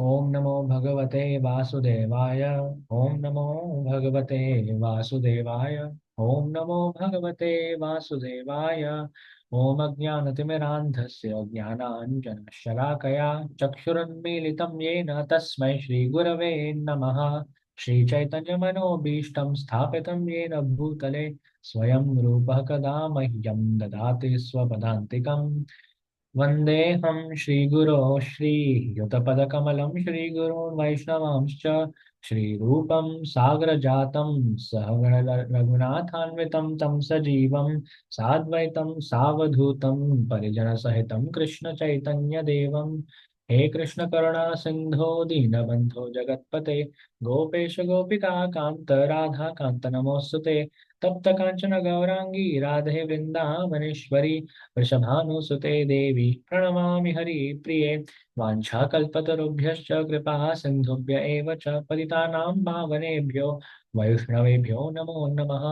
Om Namo Bhagavate Vasudevaya. Om Namo Bhagavate Vasudevaya. Om Namo Bhagavate Vasudevaya. Om Ajnanatimirandhasya Jnananjana Shalakaya Chakshurunmilitam Yena Tasmai Shri Gurave Namaha. Shri Chaitanya Manobishtam Sthapitam Yena Bhutale Swayam Rupa Kada Mahyam Dadati Swapadantikam Vandeham Shri Guru Shri Yutapadakamalam Shri Guru Vaishnavamscha Shri Rupam Sagra Jatam Sahagana Raghunathanvitam Tam Sajivam Sadvaitam Savadhutam Parijana Sahitam Krishna Chaitanya Devam He Krishna Karuna Sindho Deenabandho Jagatpate Gopesha Gopika Kanta Radha Kanta Namosute Tapta Kanchana Gaurangi Radhe Vrindavaneshwari वृषभानुसुते देवी प्रणमामि हरिप्रिये वाञ्छाकल्पतरुभ्यश्च कृपा सिन्धुभ्य एव च पतितानां पावनेभ्यो वैष्णवेभ्यो नमो नमः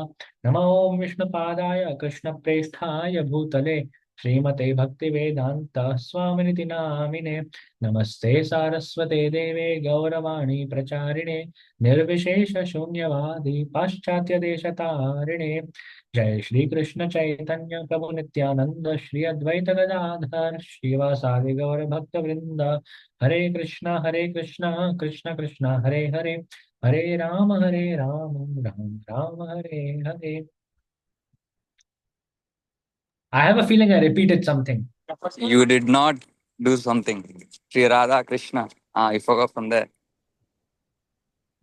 नमो ॐ विष्णुपादाय कृष्णप्रेष्ठाय भूतले श्रीमते भक्तिवेदान्त स्वामिनिति नामिने नमस्ते सारस्वते देवे गौरवाणी प्रचारिणे निर्विशेष शून्यवादी पाश्चात्य देशतारिणे जय श्री कृष्ण चैतन्य प्रभु नित्यानंद श्री अद्वैत गदाधर श्रीवासादि गौर भक्त वृंद हरे Krishna Krishna Krishna Hare Hare Ram Ram Ram Hare Hare. I have a feeling I repeated something. You did not do something. Sri Radha Krishna. You forgot from there.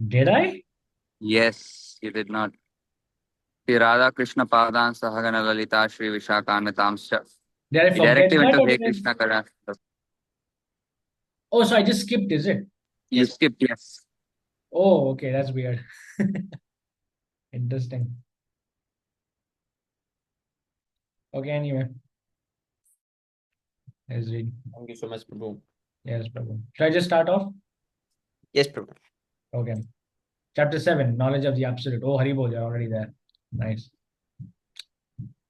Did I? Yes, you did not. Sri Radha Krishna Padan Sahagana Lalita Shri Vishakanatamscha. Did I You forget directly went that to or Hey did I? Krishna Karna. Oh, so I just skipped, is it? You skipped, yes. Oh, okay, that's weird. Interesting. Okay, anyway. Let's read. Thank you so much, Prabhu. Yes, Prabhu. Should I just start off? Yes, Prabhu. Okay. Chapter 7, Knowledge of the Absolute. Oh, Haribol, you're already there. Nice.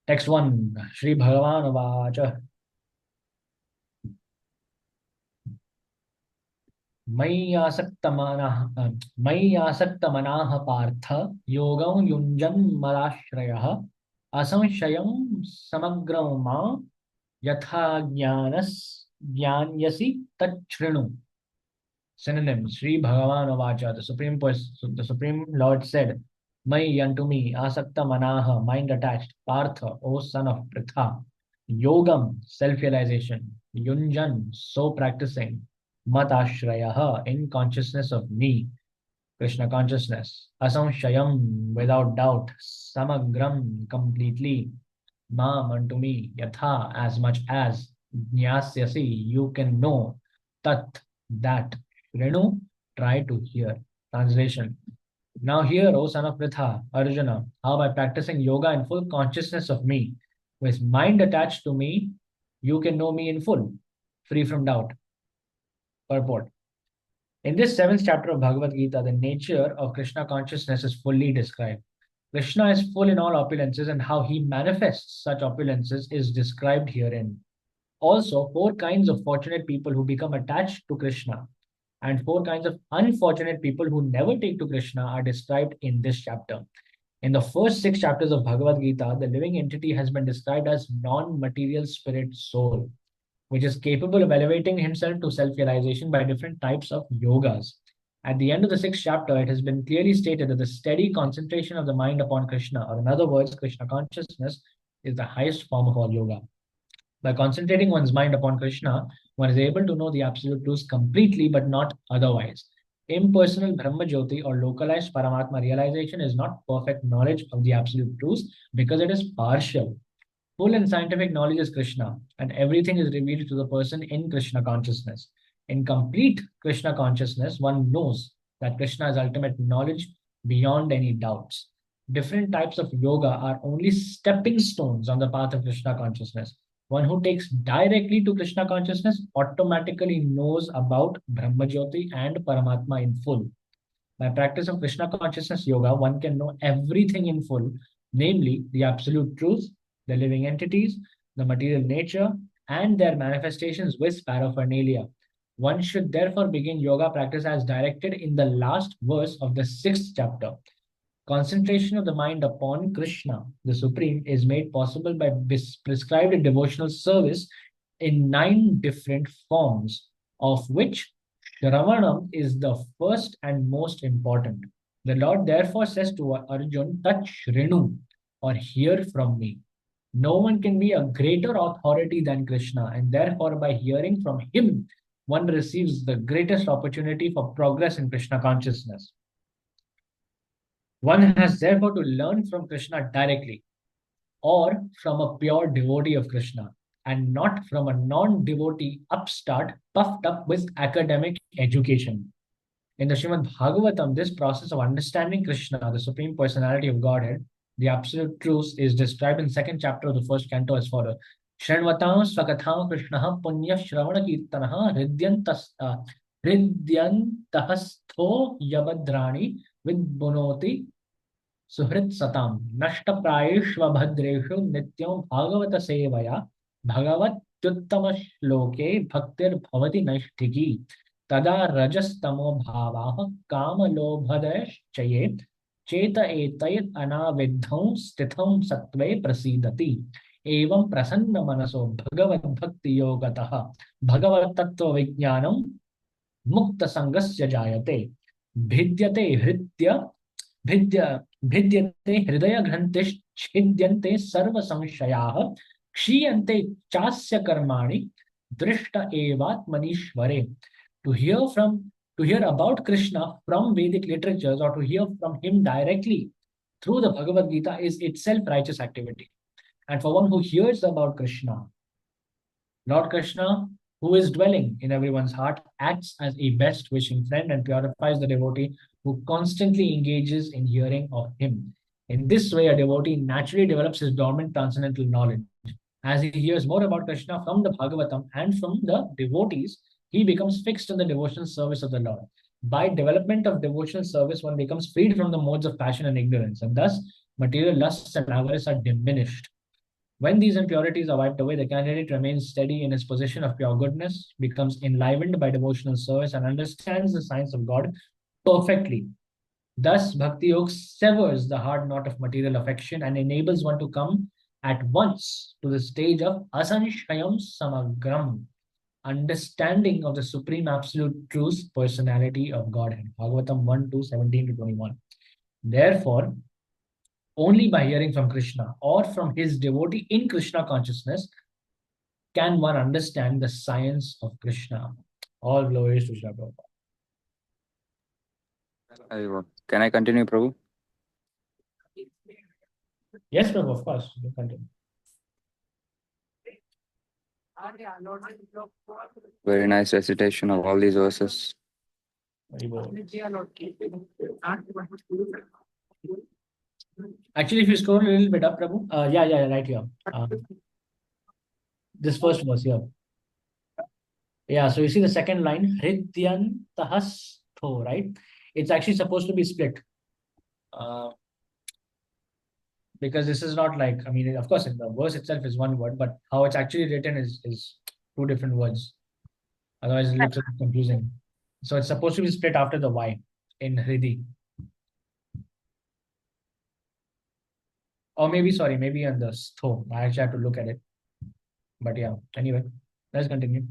Text 1, Shri Bhagavan Vacha. मयि आसक्तमनाः पार्थ योगं युञ्जन् मदाश्रयः असंशयं समग्रं मा यथा ज्ञानयसि तच्छृणु. Synonym, Sri Bhagavan Vacha, the Supreme Lord said, Mai unto me, Asakta Manaha, mind attached, Partha, O son of Pritha, Yogam, self-realization, Yunjan, so practicing, Mat Ashrayaha, in consciousness of me, Krishna consciousness, Asamshayam, without doubt, Samagram, completely, Mam unto me, Yatha, as much as, Jnasyasi, you can know, Tat, that, Renu, try to hear. Translation. Now hear, O son of Pritha, Arjuna, how by practicing yoga in full consciousness of me, with mind attached to me, you can know me in full, free from doubt. Purport. In this seventh chapter of Bhagavad Gita, the nature of Krishna consciousness is fully described. Krishna is full in all opulences, and how he manifests such opulences is described herein. Also, four kinds of fortunate people who become attached to Krishna and four kinds of unfortunate people who never take to Krishna are described in this chapter. In the first six chapters of Bhagavad Gita, the living entity has been described as non-material spirit soul, which is capable of elevating himself to self-realization by different types of yogas. At the end of the sixth chapter, it has been clearly stated that the steady concentration of the mind upon Krishna, or in other words, Krishna consciousness, is the highest form of all yoga. By concentrating one's mind upon Krishna, one is able to know the absolute truth completely, but not otherwise. Impersonal Brahma Jyoti or localized Paramatma realization is not perfect knowledge of the absolute truth because it is partial. Full and scientific knowledge is Krishna, and everything is revealed to the person in Krishna consciousness. In complete Krishna consciousness, one knows that Krishna is ultimate knowledge beyond any doubts. Different types of yoga are only stepping stones on the path of Krishna consciousness. One who takes directly to Krishna consciousness automatically knows about Brahma Jyoti and Paramatma in full. By practice of Krishna consciousness yoga, one can know everything in full, namely the absolute truth, the living entities, the material nature, and their manifestations with paraphernalia. One should therefore begin yoga practice as directed in the last verse of the 6th chapter. Concentration of the mind upon Krishna, the Supreme, is made possible by prescribed devotional service in 9 different forms, of which Shravanam is the first and most important. The Lord therefore says to Arjun, touch Renu, or hear from me. No one can be a greater authority than Krishna, and therefore, by hearing from him, one receives the greatest opportunity for progress in Krishna consciousness. One has therefore to learn from Krishna directly or from a pure devotee of Krishna and not from a non devotee upstart puffed up with academic education. In the Srimad Bhagavatam, this process of understanding Krishna, the Supreme Personality of Godhead, the Absolute Truth, is described in the 2nd chapter of the 1st canto as follows. Shranvatam Swakatham Krishna Punya Shravana Kirtanaha Hridyantahastho Yabadrani Vidbunoti सुहृत् सताम नष्ट प्रायेष्वभद्रेषु नित्यं भागवत सेवया भगवत्युत्तम श्लोके भक्तिर्भवति नैष्ठिकी तदा रजस्तमो भावाः कामलोभदश्चये चेत एतैर् अनाविद्धं स्थितं सत्त्वे प्रसीदति एवं प्रसन्न मनसो भगवद्भक्ति योगतः भगवत्तत्त्वविज्ञानं मुक्त संगस्य जायते भिद्यते हृद्य भिद्य भिद्यते हृदय ग्रन्थिश्छिद्यन्ते सर्व संशयाः क्षीयन्ते चास्य कर्माणि दृष्ट एवात्मनीश्वरे. To hear about Krishna from Vedic literatures or to hear from him directly through the Bhagavad Gita is itself righteous activity. And for one who hears about Krishna, Lord Krishna, who is dwelling in everyone's heart, acts as a best wishing friend and purifies the devotee who constantly engages in hearing of him. In this way, a devotee naturally develops his dormant transcendental knowledge. As he hears more about Krishna from the Bhagavatam and from the devotees, he becomes fixed in the devotional service of the Lord. By development of devotional service, one becomes freed from the modes of passion and ignorance, and thus material lusts and avarice are diminished. When these impurities are wiped away, the candidate remains steady in his position of pure goodness, becomes enlivened by devotional service, and understands the science of God perfectly. Thus, Bhakti Yoga severs the hard knot of material affection and enables one to come at once to the stage of asanshayam samagram, understanding of the Supreme Absolute Truth, personality of Godhead. Bhagavatam 1 to 17 to 21. Therefore, only by hearing from Krishna or from his devotee in Krishna consciousness can one understand the science of Krishna. All glories to Srila Prabhupada. Can I continue, Prabhu? Yes, Prabhu, of course. You continue. Very nice recitation of all these verses. Actually, if you scroll a little bit up, Prabhu, yeah, right here. This first verse here. Yeah, so you see the second line, Hridyantahastho, right? It's actually supposed to be split. Because this is not like, I mean, of course, in the verse itself is one word, but how it's actually written is two different words. Otherwise, it looks a bit confusing. So it's supposed to be split after the Y in Hridi. Or maybe, sorry, maybe on the Stho. I actually have to look at it. But yeah, anyway, let's continue.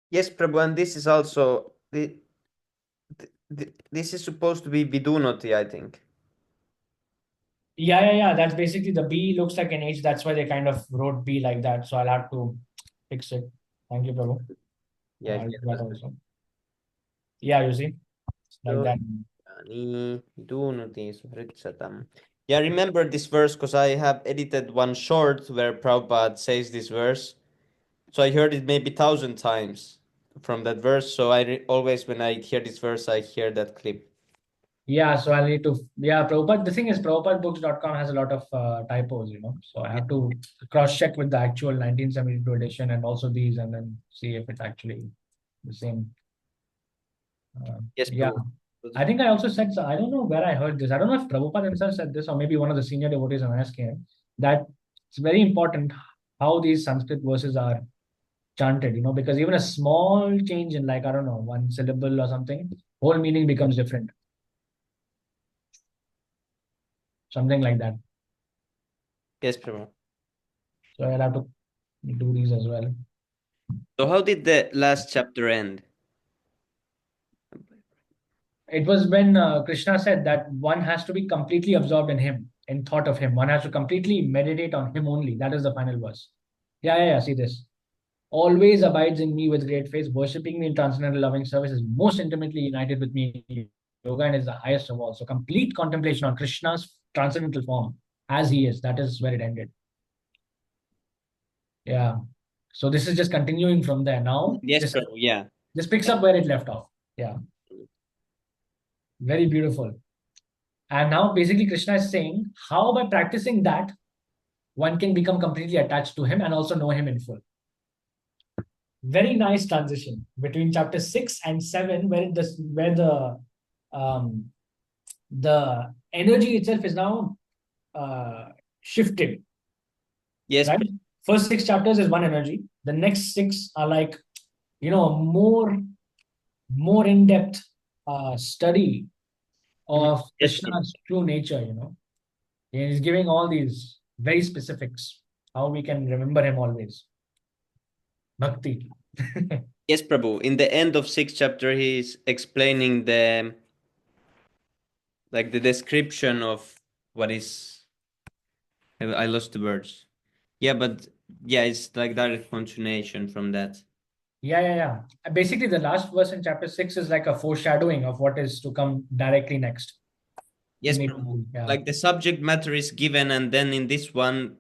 Yes, Prabhu, and this is also this is supposed to be Vidunoti, I think. Yeah. That's basically the B looks like an H. That's why they kind of wrote B like that. So I'll have to fix it. Thank you, Prabhu. Yeah, I'll do that also. Yeah, you see, like that. Yeah, remember this verse because I have edited one short where Prabhupada says this verse. So I heard it maybe 1,000 times from that verse. So I always, when I hear this verse, I hear that clip. Yeah, so I'll need to, Prabhupada. The thing is, PrabhupadaBooks.com has a lot of typos, So I have to cross-check with the actual 1972 edition and also these and then see if it's actually the same. Yes, yeah. Prabhu. I think I also said, so I don't know where I heard this. I don't know if Prabhupada himself said this or maybe one of the senior devotees on SKM, that it's very important how these Sanskrit verses are chanted, because even a small change in, like, I don't know, one syllable or something, whole meaning becomes different. Something like that. Yes, Prabhu. So I'll have to do these as well. So how did the last chapter end? It was when Krishna said that one has to be completely absorbed in him, in thought of him. One has to completely meditate on him only. That is the final verse. Yeah. See this. Always abides in me with great faith, worshipping me in transcendental loving service, is most intimately united with me in yoga, and is the highest of all. So complete contemplation on Krishna's transcendental form as he is. That is where it ended. Yeah. So this is just continuing from there. Now, Yes, Prabhu. Yeah. this picks up where it left off. Yeah. Very beautiful. And now basically Krishna is saying how by practicing that one can become completely attached to him and also know him in full. Very nice transition between chapter 6 and 7, where um, the energy itself is now shifted. Yes, Right? First 6 chapters is one energy. The next 6 are like, more in-depth study of yes, Prabhu. Krishna's true nature, He's giving all these very specifics, how we can remember him always. Bhakti. Yes, Prabhu. In the end of 6th chapter, he's explaining the description of what is. I lost the words. Yeah, but yeah, it's like direct continuation from that. Yeah. Basically, the last verse in chapter 6 is like a foreshadowing of what is to come directly next. Yes, Prabhu. Yeah. Like the subject matter is given, and then in this one,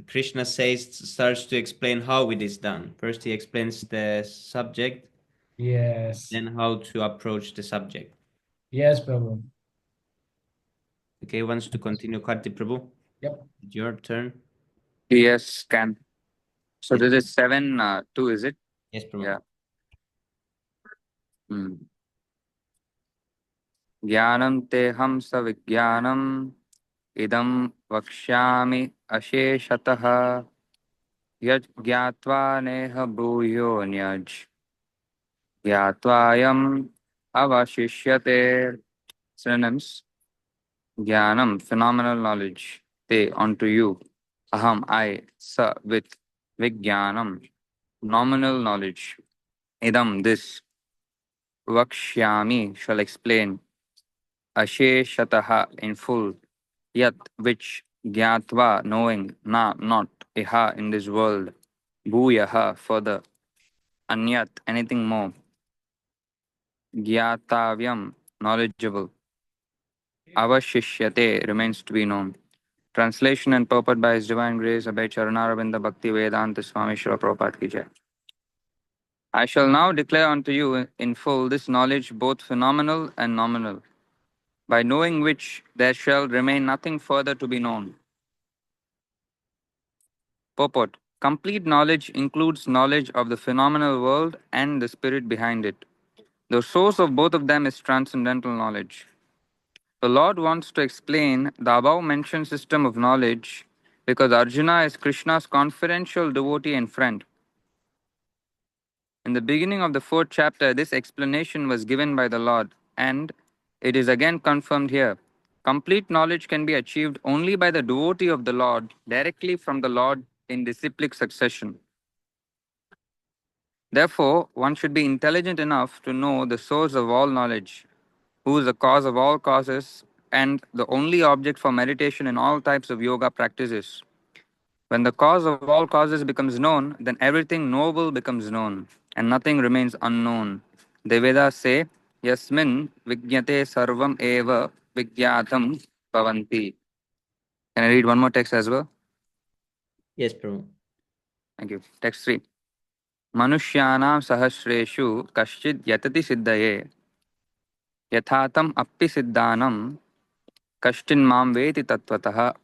Krishna starts to explain how it is done. First, he explains the subject, Yes. then how to approach the subject. Yes, Prabhu. Okay, wants to continue, Karti Prabhu? Yep. Your turn. Yes, can. So Yes, this is 7-2, is it? yes, Prabhu. Yeah. Hmm. ज्ञानं तेहं सविज्ञानम् इदं वक्ष्यामि अशेषतः यज् ज्ञात्वा नेह ब्रूयोऽन्यज् ज्ञात्वायम् अवशिष्यते. Synonyms: Jnanam, phenomenal knowledge. Te, unto you. Aham, I. Sa, with. Vijnanam, nominal knowledge. Idam, this. Vakshyami, shall explain. Asheshataha, in full. Yat, which. Gyatva, knowing. Na, not. Iha, in this world. Bhuyaha, further. Anyat, anything more. Gyatavyam, knowledgeable. Avashishyate, remains to be known. Translation and purport by His Divine Grace Abhay Charanaravindra Bhakti Vedanta Swami Srila Prabhupada ki jai. I shall now declare unto you in full this knowledge both phenomenal and nominal, by knowing which there shall remain nothing further to be known. Purport: complete knowledge includes knowledge of the phenomenal world and the spirit behind it. The source of both of them is transcendental knowledge. The Lord wants to explain the above mentioned system of knowledge because Arjuna is Krishna's confidential devotee and friend. In the beginning of the 4th chapter, this explanation was given by the Lord, and it is again confirmed here. Complete knowledge can be achieved only by the devotee of the Lord, directly from the Lord in disciplic succession. Therefore, one should be intelligent enough to know the source of all knowledge, who is the cause of all causes, and the only object for meditation in all types of yoga practices. When the cause of all causes becomes known, then everything knowable becomes known, and nothing remains unknown. The Vedas say, Yasmin Vijñate Sarvam Eva Vijñatam Bhavanti. Can I read one more text as well? Yes, Prabhu. Thank you. Text 3. Manushyanam sahasreshu kashchid yatati siddhaye yathatam appi siddhanam kashtin mam veti tattvataha.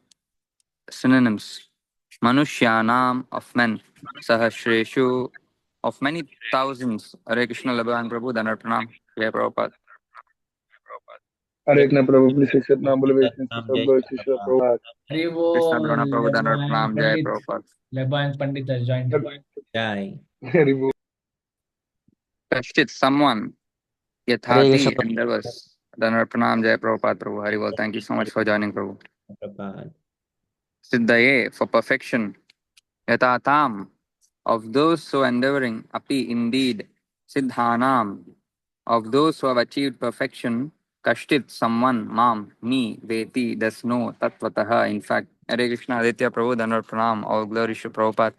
Synonyms: Manushyanam, of men, Sahasreshu, of many thousands. Hare Krishna, Labhan Prabhu, Dhanar Pranam, Jai Prabhupada. Hare Krishna Prabhu please accept नाम बोले Gita वैष्णव Nam Jai सब Shri शिष्य Prabhupada. Prabhupada Hari Krishna Bol, Drona Prabhu Dhanar Lebo and Pranam Jai Pandit. Prabhupada. Lebo and Pandit has joined. Jai. Hari बोल Kashchit, someone, Hare Krishna Yathati, and there was Dhanar Pranam Jai Prabhupada Prabhu. Hari Bol. Thank you so much for joining, Prabhu. Prabhupada. Siddhaye, for perfection. Yatatam, of those so endeavoring, api indeed, Siddhanam, of those who have achieved perfection, Kashtit, someone, Mam, me, Veti, does know, Tatvataha, in fact. Hare Krishna, Aditya Prabhu, Dhanar Pranam, all glory to Prabhupada.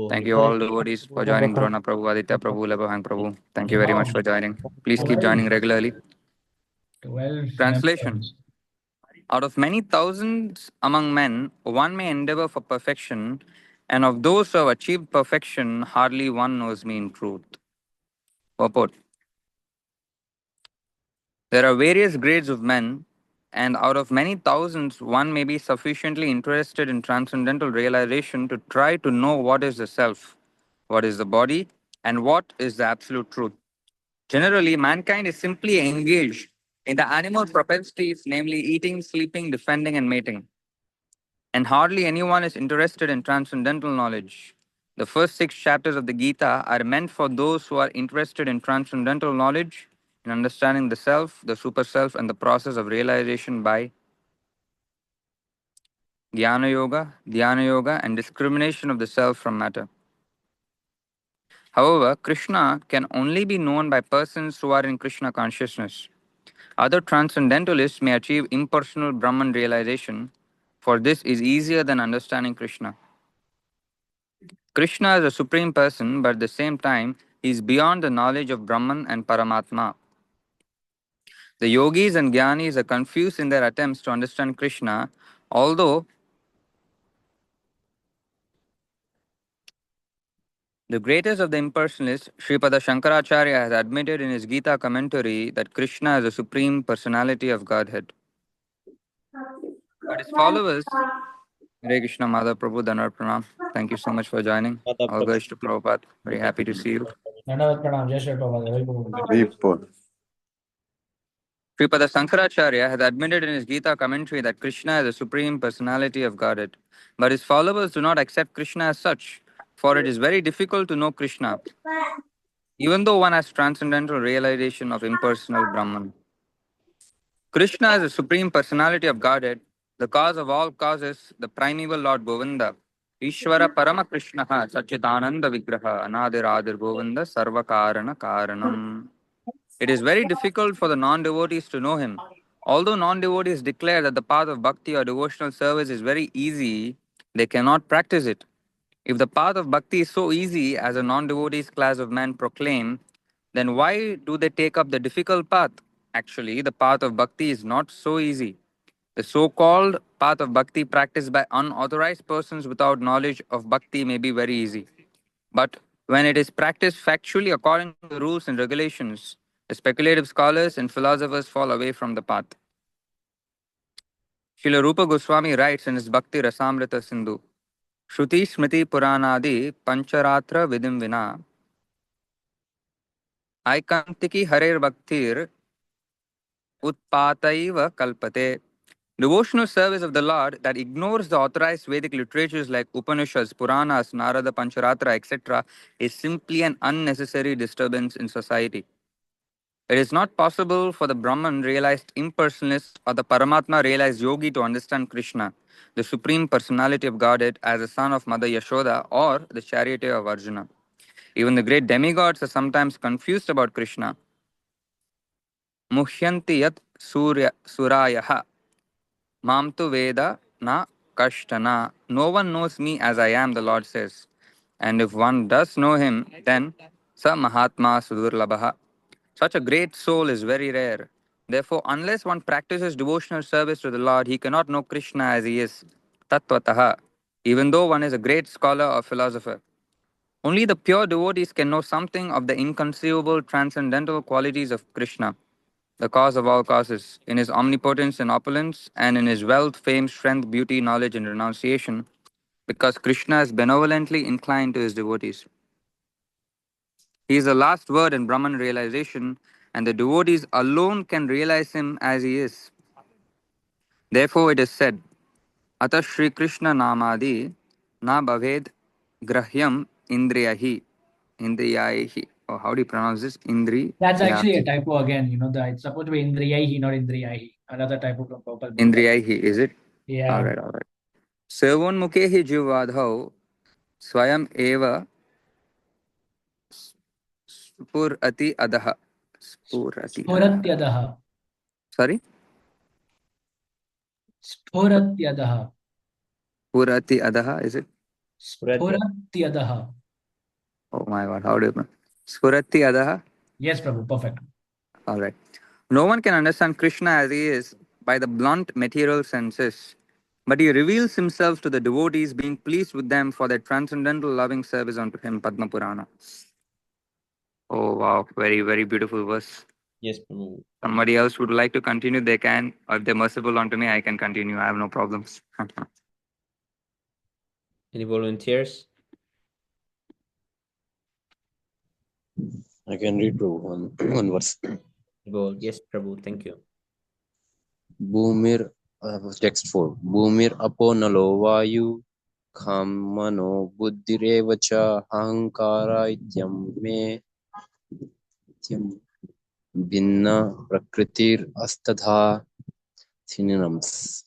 Thank you all devotees for joining, Drona Prabhu, Aditya Prabhu, Labahang Prabhu. Thank you very much for joining. Please keep joining regularly. 12 Translation. members. Out of many thousands among men, one may endeavor for perfection, and of those who have achieved perfection, hardly one knows me in truth. Purport. There are various grades of men, and out of many thousands, one may be sufficiently interested in transcendental realization to try to know what is the self, what is the body, and what is the absolute truth. Generally, mankind is simply engaged in the animal propensities, namely eating, sleeping, defending, and mating. And hardly anyone is interested in transcendental knowledge. The first 6 chapters of the Gita are meant for those who are interested in transcendental knowledge, in understanding the self, the super self, and the process of realization by Jnana Yoga, Dhyana Yoga, and discrimination of the self from matter. However, Krishna can only be known by persons who are in Krishna consciousness. Other transcendentalists may achieve impersonal Brahman realization, for this is easier than understanding Krishna. Krishna is a supreme person, but at the same time, he is beyond the knowledge of Brahman and Paramatma. The yogis and jnanis are confused in their attempts to understand Krishna, although the greatest of the impersonalists, Sripada Shankaracharya, has admitted in his Gita commentary that Krishna is the supreme personality of Godhead. But his followers, Hare Krishna Madhav Prabhu Dhanar Pranam. Thank you so much for joining. Mata All Prabhu. goes to Prabhupada. Very happy to see you. Dandavat Pranam, Jai Shri Prabhupada. Hari Bol. Report Sripada Sankaracharya has admitted in his Gita commentary that Krishna is the supreme personality of Godhead. But his followers do not accept Krishna as such, for it is very difficult to know Krishna, even though one has transcendental realization of impersonal Brahman. Krishna is the supreme personality of Godhead, the cause of all causes, the primeval Lord Govinda. Ishvara Parama Krishna Sachidananda Vigraha Anadiradir Govinda Sarva Karana Karanam. It is very difficult for the non devotees to know him. Although non devotees declare that the path of bhakti or devotional service is very easy, they cannot practice it. If the path of bhakti is so easy as a non devotees class of men proclaim, then why do they take up the difficult path? Actually, the path of bhakti is not so easy. The so called path of bhakti practiced by unauthorized persons without knowledge of bhakti may be very easy. But when it is practiced factually according to the rules and regulations, the speculative scholars and philosophers fall away from the path. Srila Rupa Goswami writes in his Bhakti Rasamrita Sindhu, Shruti Smriti Puranadi Pancharatra Vidim Vina Aikantiki Harer Bhaktir Utpataiva Kalpate. Devotional service of the Lord that ignores the authorized Vedic literatures like Upanishads, Puranas, Narada Pancharatra, etc., is simply an unnecessary disturbance in society. It is not possible for the Brahman realized impersonalist or the Paramatma realized yogi to understand Krishna, the supreme personality of Godhead, as the son of Mother Yashoda or the charioteer of Arjuna. Even the great demigods are sometimes confused about Krishna. Muhyanti yat surayaha mamtu veda na kashtana. No one knows me as I am, the Lord says. And if one does know him, then sa mahatma sudurlabha. Such a great soul is very rare. Therefore, unless one practices devotional service to the Lord, he cannot know Krishna as he is, tattvataha, even though one is a great scholar or philosopher. Only the pure devotees can know something of the inconceivable transcendental qualities of Krishna, the cause of all causes, in his omnipotence and opulence, and in his wealth, fame, strength, beauty, knowledge, and renunciation, because Krishna is benevolently inclined to his devotees. He is the last word in Brahman realization, and the devotees alone can realize him as he is. Therefore, it is said, Ata Shri Krishna Namadi na bhaved grahyam indriyahi. Indriyahi. Oh, how do you pronounce this? That's actually a Indriyahi. typo again. It's supposed to be Indriyahi, not Indriyahi. Another typo from Prabhupada. Indriyahi, is it? Yeah. Alright, alright. Servonmukhe hi jivadhau swayam eva spurati adaha. Spurati adaha. Sphoratyadaha. Sorry? Sphoratyadaha. Spurati adaha, is it? Sphoratyadaha. Oh my god, how do you pronounce? Spurati adaha? Yes, Prabhu. Perfect. Alright. No one can understand Krishna as he is by the blunt material senses, but he reveals himself to the devotees, being pleased with them for their transcendental loving service unto him. Padma Purana. Oh wow, very, very beautiful verse. Yes, Prabhu. Somebody else would like to continue, they can. Or if they're merciful unto me, I can continue. I have no problems. Any volunteers? I can read Prabhu one verse. Go. Yes, Prabhu. Thank you. Bhumir, text 4. Bhumir apo nalo vayu khamano buddhirevacha ahankara ityam binna prakritir astadha. Synonyms: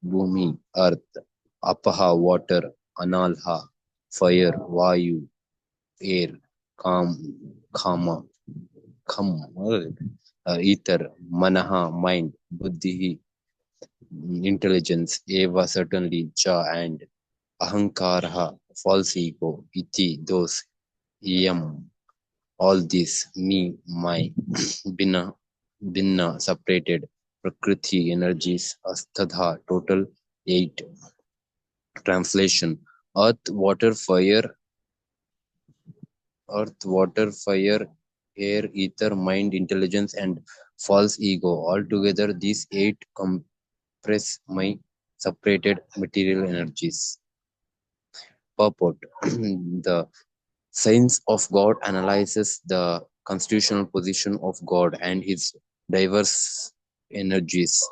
Bhumi, earth; apaha, water; analha, fire; vayu, air; khama, ether; manaha, mind; buddhi, intelligence; eva, certainly; cha, and; ahankara, false ego; iti, those; yam, all this; me, my; binna, separated; prakriti, energies; astadha, total; 8. Translation: earth, water, fire, air, ether, mind, intelligence, and false ego. Altogether, these 8 compress my separated material energies. Purport: The science of God analyzes the constitutional position of God and his diverse energies.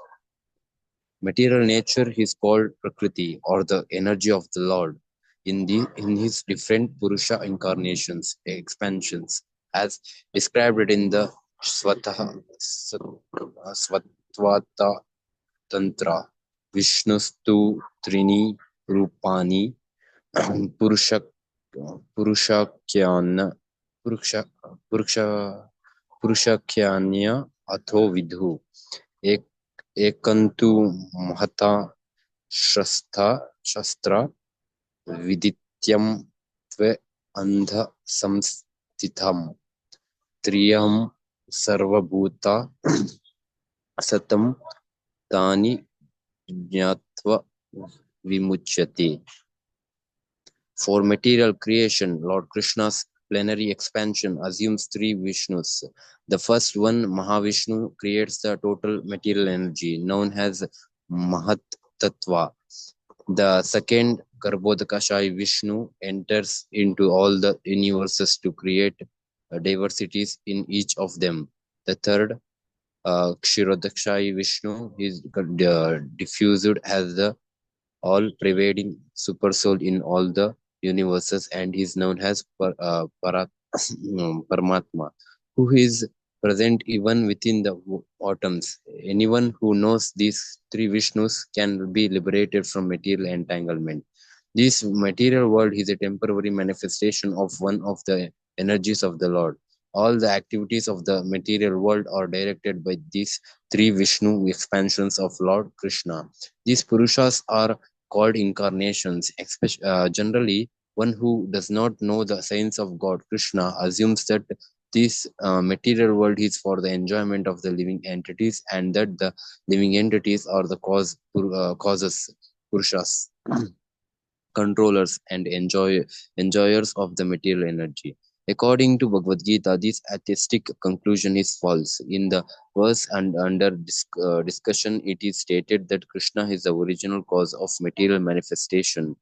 Material nature is called Prakriti, or the energy of the Lord, in his different Purusha incarnations, expansions, as described in the Svatvata Tantra. Vishnustu Trini Rupani Purusha Purushakyana Purushakyanya Atho Vidhu Ekantu Mahata Shastra Vidityam Tve Andha Samstitham Triyam Sarvabhuta Satam Tani Jnatva Vimuchyate. For material creation, Lord Krishna's plenary expansion assumes 3 Vishnus. The first one, Mahavishnu, creates the total material energy, known as Mahat Tattva. The second, Garbhodakashayi Vishnu, enters into all the universes to create diversities in each of them. The third, Kshirodakashayi Vishnu, is diffused as the all-pervading supersoul in all the universes and is known as Paramatma, who is present even within the atoms. Anyone who knows these 3 Vishnus can be liberated from material entanglement. This material world is a temporary manifestation of one of the energies of the Lord. All the activities of the material world are directed by these 3 Vishnu expansions of Lord Krishna. These Purushas are called incarnations. Generally, one who does not know the science of God Krishna assumes that this material world is for the enjoyment of the living entities, and that the living entities are the causes, Purushas, controllers, and enjoyers of the material energy. According to Bhagavad Gita, this atheistic conclusion is false. In the verse and under discussion, it is stated that Krishna is the original cause of material manifestation.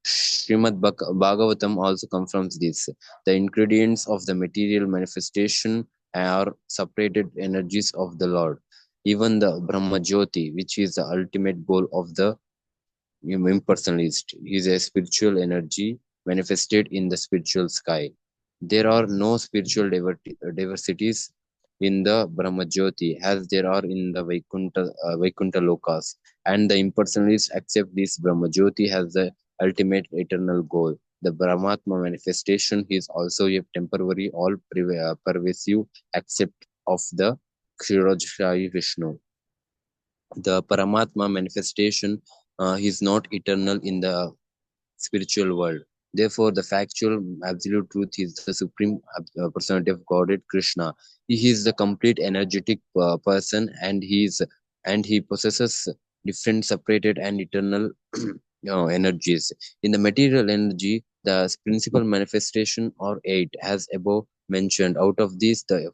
Srimad Bhagavatam also confirms this. The ingredients of the material manifestation are separated energies of the Lord. Even the Brahma Jyoti, which is the ultimate goal of the impersonalist, is a spiritual energy manifested in the spiritual sky. There are no spiritual diversities in the Brahma Jyoti as there are in the Vaikuntha Lokas, and the impersonalists accept this Brahma Jyoti as the ultimate eternal goal. The Brahmatma manifestation is also a temporary, all pervasive accept of the Kshirojayi Vishnu. The Paramatma manifestation is not eternal in the spiritual world. Therefore, the factual absolute truth is the supreme personality of Godhead Krishna. He is the complete energetic person, and he possesses different separated and eternal energies. In the material energy, the principal manifestation are eight, as above mentioned. Out of these, the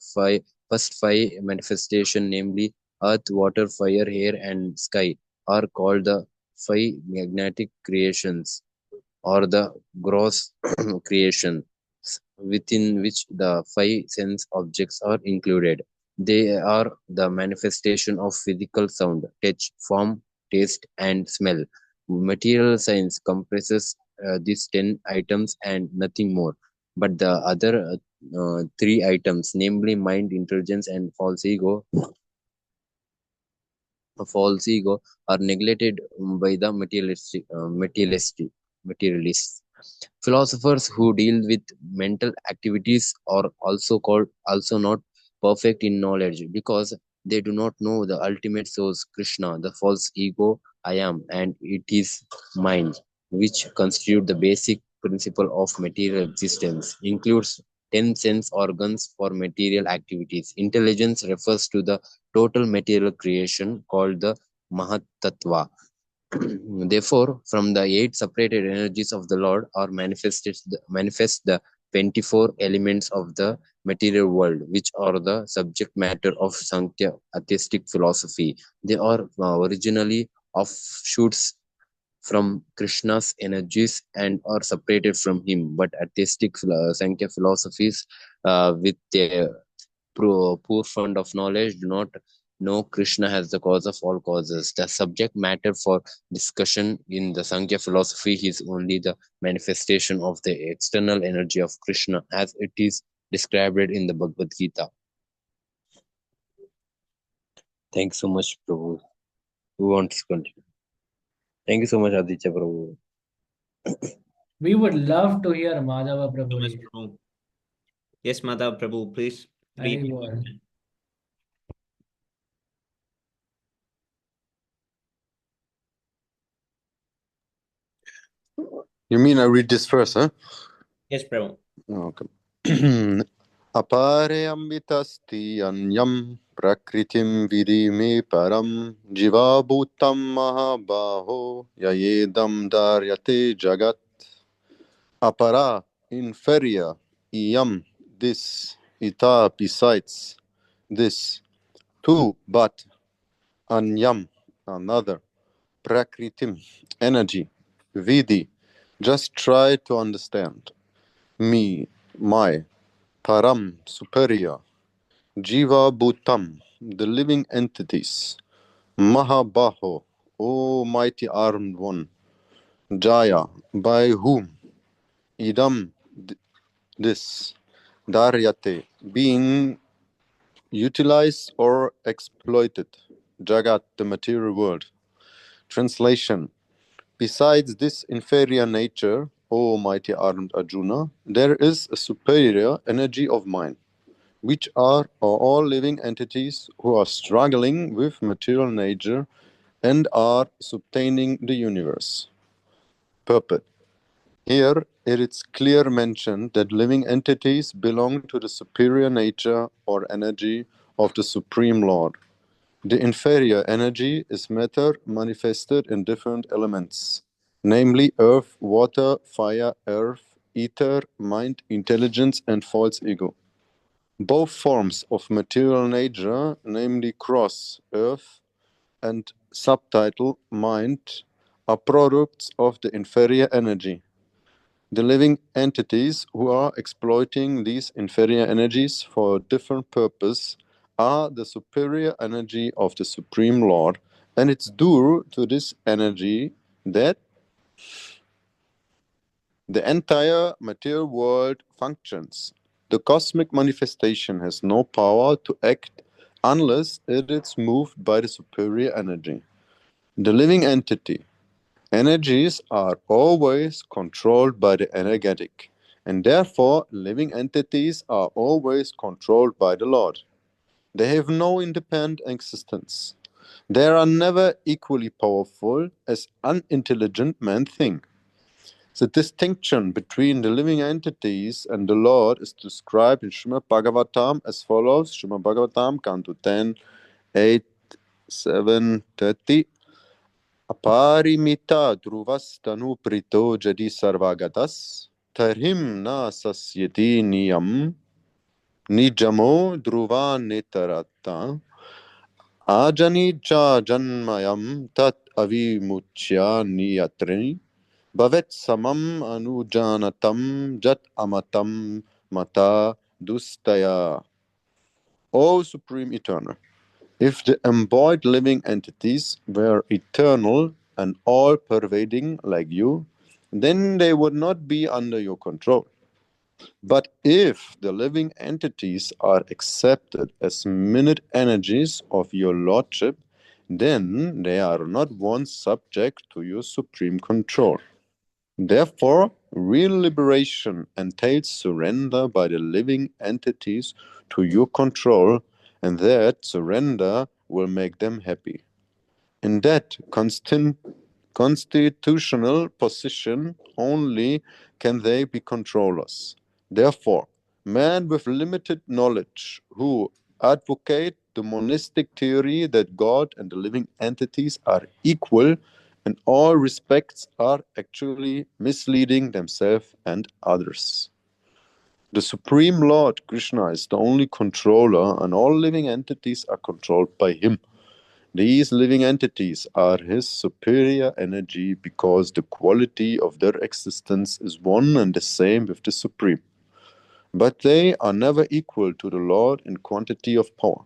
first five manifestation, namely earth, water, fire, air, and sky, are called the five magnetic creations, or the gross creations, within which the five sense objects are included. They are the manifestation of physical sound, touch, form, taste, and smell. Material science comprises these 10 items and nothing more. But the other three items, namely mind, intelligence, and false ego, are neglected by the materialists. Philosophers who deal with mental activities are also not perfect in knowledge, because they do not know the ultimate source, Krishna, the false ego, I am, and it is mind, which constitute the basic principle of material existence, includes 10 sense organs for material activities. Intelligence refers to the total material creation called the Mahat Tattva. Therefore, from the eight separated energies of the Lord are manifest the 24 elements of the material world, which are the subject matter of Sankhya atheistic philosophy. They are originally offshoots from Krishna's energies and are separated from him, but atheistic Sankhya philosophies, with their poor fund of knowledge, do not know Krishna as the cause of all causes. The subject matter for discussion in the Sankhya philosophy is only the manifestation of the external energy of Krishna as it is described in the Bhagavad Gita. Thanks so much, Prabhu. Who wants to continue? Thank you so much, Aditya Prabhu. We would love to hear Madhava Thomas Prabhuji. Prabhu. Yes, Madhav Prabhu, please read. Hari Bol. You mean I read this first, huh? Yes, Prabhu. Okay. Apare ambitasti anyam prakritim vidime param jiva bhutam mahabaho yayedam daryate jagat. Apara, inferior, iyam, this, ita, besides, this, two, but, anyam, another, prakritim, energy, vidi, just try to understand, me, my, param, superior, jiva bhutam, the living entities, mahabaho, O mighty armed one, jaya, by whom, idam, this, daryate, being utilized or exploited, jagat, the material world. Translation: besides this inferior nature, O mighty armed Arjuna, there is a superior energy of mind, which are all living entities who are struggling with material nature and are sustaining the universe. Purport: here it is clear mentioned that living entities belong to the superior nature or energy of the Supreme Lord. The inferior energy is matter manifested in different elements, namely earth, water, fire, earth, ether, mind, intelligence, and false ego. Both forms of material nature, namely cross, earth, and subtitle, mind, are products of the inferior energy. The living entities who are exploiting these inferior energies for a different purpose are the superior energy of the Supreme Lord, and it's due to this energy that the entire material world functions. The cosmic manifestation has no power to act unless it is moved by the superior energy. The living entity energies are always controlled by the energetic, and therefore living entities are always controlled by the Lord. They have no independent existence. They are never equally powerful as unintelligent men think. The distinction between the living entities and the Lord is described in Srimad Bhagavatam as follows. Srimad Bhagavatam, Canto 10, 8, 7, 30. Aparimita druvastanu prito jadi sarvagatas tarhim na sasyati niyam nijamo dhruva netarata ajanija janmayam tat avimuchya niyatrini bhavet samam anujanatam jat amatam mata dustaya. O Supreme Eternal, if the embodied living entities were eternal and all-pervading like you, then they would not be under your control. But if the living entities are accepted as minute energies of your lordship, then they are not once subject to your supreme control. Therefore, real liberation entails surrender by the living entities to your control, and that surrender will make them happy. In that constitutional position only can they be controllers. Therefore, men with limited knowledge who advocate the monistic theory that God and the living entities are equal in all respects are actually misleading themselves and others. The Supreme Lord Krishna is the only controller, and all living entities are controlled by him. These living entities are his superior energy because the quality of their existence is one and the same with the Supreme. But they are never equal to the Lord in quantity of power.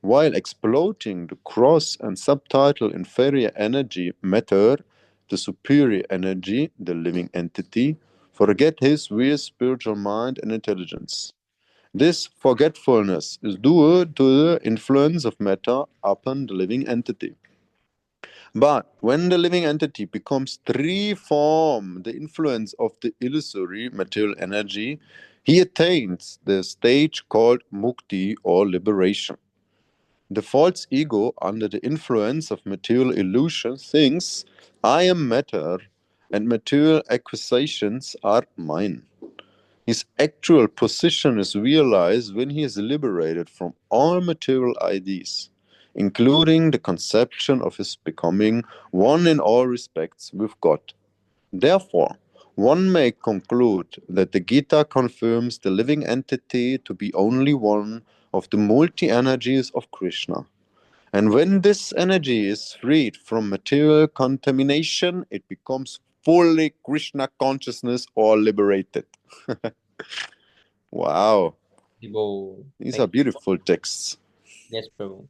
While exploiting the cross and subtitle inferior energy matter, the superior energy, the living entity, forget his real spiritual mind and intelligence. This forgetfulness is due to the influence of matter upon the living entity. But when the living entity becomes free from the influence of the illusory material energy, he attains the stage called mukti or liberation. The false ego, under the influence of material illusion, thinks, I am matter and material acquisitions are mine. His actual position is realized when he is liberated from all material ideas, including the conception of his becoming one in all respects with God. Therefore, one may conclude that the Gita confirms the living entity to be only one of the multi-energies of Krishna. And when this energy is freed from material contamination, it becomes fully Krishna consciousness or liberated. Wow, Prabhu. these Thank are beautiful texts. Yes, Prabhu.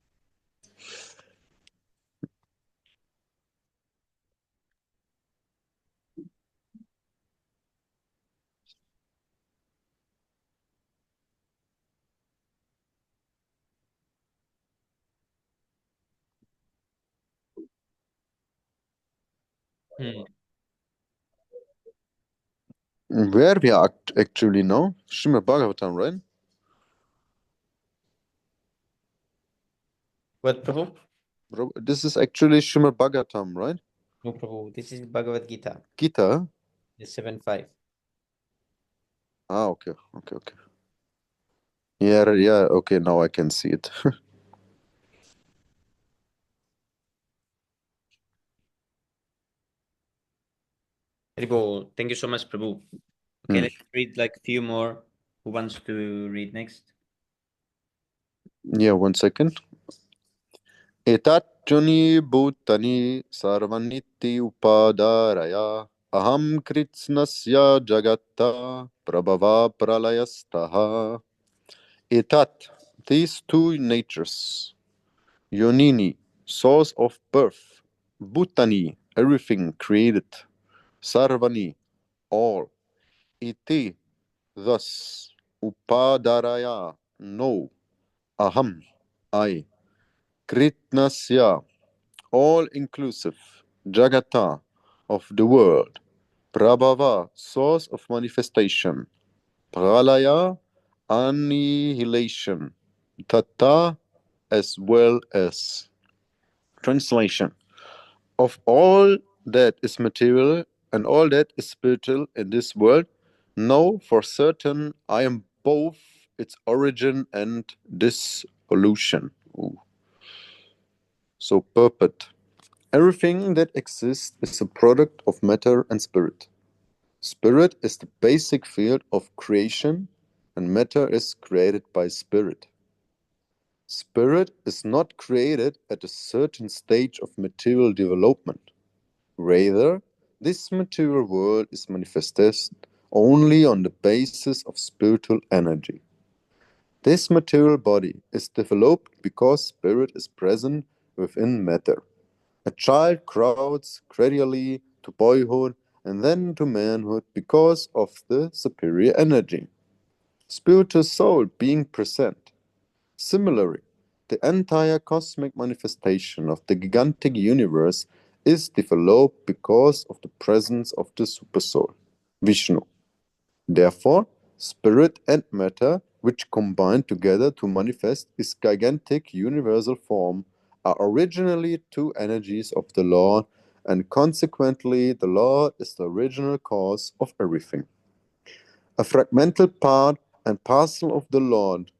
Hmm. Where we are actually now? Srimad Bhagavatam, right? What, Prabhu? This is actually Srimad Bhagavatam, right? No, Prabhu. This is Bhagavad Gita, Gita? the 7.5. Ah, okay. Yeah, okay, now I can see it. Prabhu, thank you so much, Prabhu. Okay, Hmm. let's read like a few more. Who wants to read next? Yeah, 1 second. Etat jani bhutani sarvaniti upadaraya aham kritsnasya jagata prabhava pralayastaha. Etat, these two natures, Yonini, source of birth, Bhutani, everything created, Sarvani, all, Iti, thus, Upadaraya, no, Aham, I, Kritnasya, all inclusive, Jagata, of the world, Prabhava, source of manifestation, Pralaya, annihilation, Tata, as well as. Translation: of all that is material and all that is spiritual in this world, know for certain I am both its origin and dissolution. Ooh. So, purport. Everything that exists is a product of matter and spirit. Spirit is the basic field of creation, and matter is created by spirit. Spirit is not created at a certain stage of material development. Rather, this material world is manifested only on the basis of spiritual energy. This material body is developed because spirit is present within matter. A child grows gradually to boyhood and then to manhood because of the superior energy. Spiritual soul being present. Similarly, the entire cosmic manifestation of the gigantic universe is developed because of the presence of the Supersoul, Vishnu. Therefore, spirit and matter, which combine together to manifest this gigantic universal form, are originally two energies of the Lord, and consequently the Lord is the original cause of everything. A fragmental part and parcel of the Lord,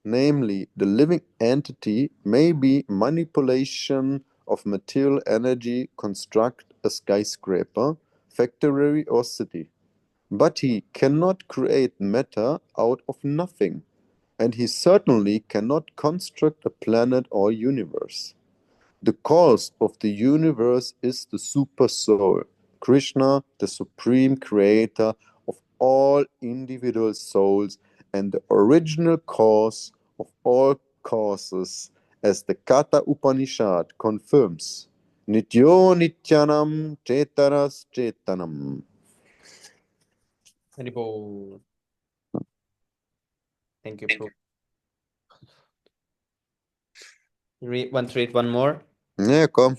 namely the living entity, may be manipulation of material energy, construct a skyscraper, factory or city. But he cannot create matter out of nothing, and he certainly cannot construct a planet or universe. The cause of the universe is the Super Soul, Krishna, the supreme creator of all individual souls and the original cause of all causes, as the Katha Upanishad confirms. Nityo Nityanam Chetaras Chetanam. Haribol. Thank you, Prabhu. Want to read one more? Yeah, come.